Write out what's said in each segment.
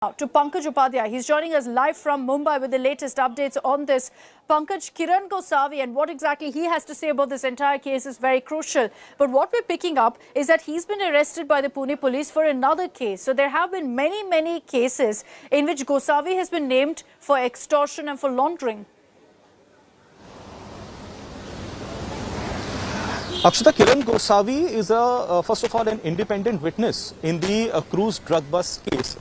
To Pankaj Upadhyay. He's joining us live from Mumbai with the latest updates on this. Pankaj, Kiran Gosavi and what exactly he has to say about this entire case is very crucial. But what we're picking up is that he's been arrested by the Pune police for another case. So there have been many cases in which Gosavi has been named for extortion and for laundering. Akshita, Kiran Gosavi is first of all an independent witness in the cruise drug bust case.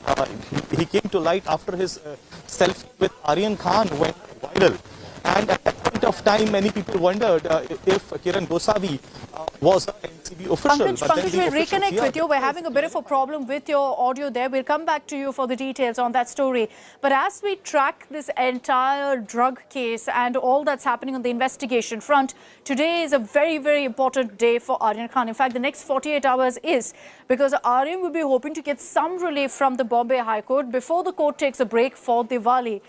He came to light after his selfie with Aryan Khan went viral. And at that point of time, many people wondered if Kiran Gosavi was an NCB official. Pankaj, we'll reconnect with you. We're having a bit of a problem with your audio there. We'll come back to you for the details on that story. But as we track this entire drug case and all that's happening on the investigation front, today is a very important day for Aryan Khan. In fact, the next 48 hours is because Aryan will be hoping to get some relief from the Bombay High Court before the court takes a break for Diwali.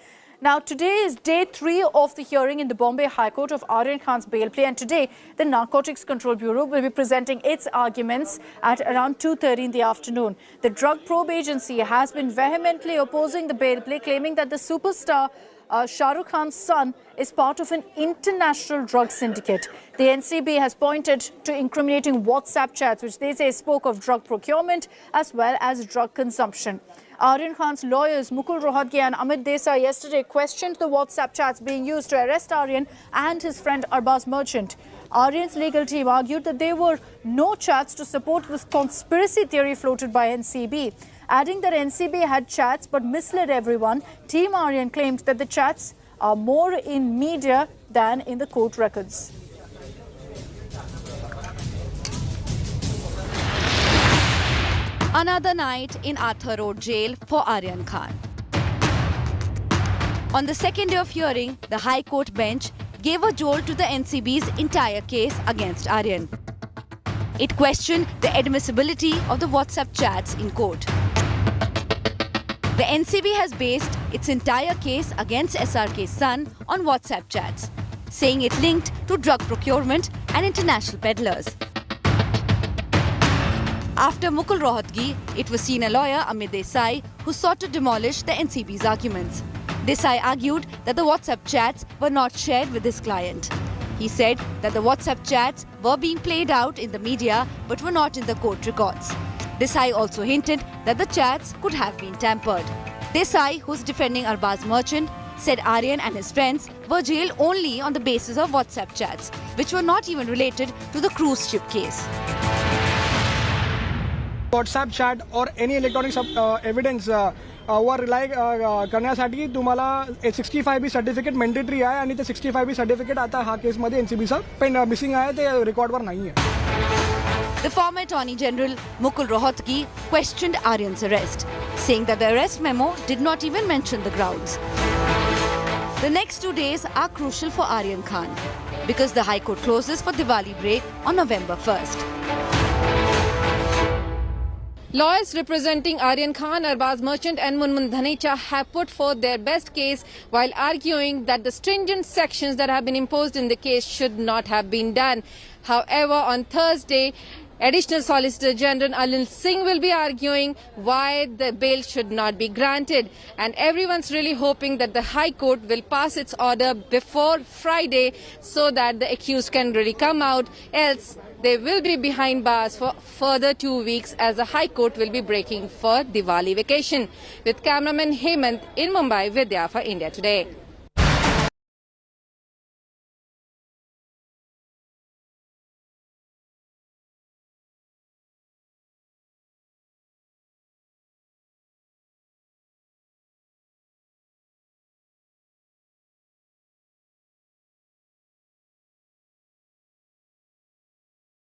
Now, today is day 3 of the hearing in the Bombay High Court of Aryan Khan's bail plea, and today the Narcotics Control Bureau will be presenting its arguments at around 2:30 in the afternoon. The Drug Probe Agency has been vehemently opposing the bail plea, claiming that the superstar Shah Rukh Khan's son is part of an international drug syndicate. The NCB has pointed to incriminating WhatsApp chats, which they say spoke of drug procurement as well as drug consumption. Aryan Khan's lawyers Mukul Rohatgi and Amit Desai yesterday questioned the WhatsApp chats being used to arrest Aryan and his friend Arbaz Merchant. Aryan's legal team argued that there were no chats to support this conspiracy theory floated by NCB. Adding that NCB had chats but misled everyone, Team Aryan claimed that the chats are more in media than in the court records. Another night in Arthur Road jail for Aryan Khan. On the second day of hearing, the High Court bench gave a jolt to the NCB's entire case against Aryan. It questioned the admissibility of the WhatsApp chats in court. The NCB has based its entire case against SRK's son on WhatsApp chats, saying it linked to drug procurement and international peddlers. After Mukul Rohatgi, it was senior lawyer Amit Desai who sought to demolish the NCB's arguments. Desai argued that the WhatsApp chats were not shared with his client. He said that the WhatsApp chats were being played out in the media but were not in the court records. Desai also hinted that the chats could have been tampered. Desai, who's defending Arbaz Merchant, said Aryan and his friends were jailed only on the basis of WhatsApp chats, which were not even related to the cruise ship case. WhatsApp chat और any electronic evidence वर rely करण्यासाठी तुम्हाला 65B certificate mandatory आहे आणि ते 65B certificate आता हा केसमध्ये एनसीबीचं पण मिसिंग आहे ते रेकॉर्डवर नाही आहे. The former Attorney General Mukul Rohatgi questioned Aryan's arrest, saying that the arrest memo did not even mention the grounds. The next 2 days are crucial for Aryan Khan because the High Court closes for Diwali break on November 1st. Lawyers representing Aryan Khan, Arbaz Merchant and Munmun Dhanecha have put forth their best case while arguing that the stringent sections that have been imposed in the case should not have been done. However, on Thursday, Additional Solicitor General Anil Singh will be arguing why the bail should not be granted. And everyone's really hoping that the High Court will pass its order before Friday so that the accused can really come out. Else, they will be behind bars for further 2 weeks as the High Court will be breaking for Diwali vacation. With cameraman Hemant in Mumbai, Vidya for India Today.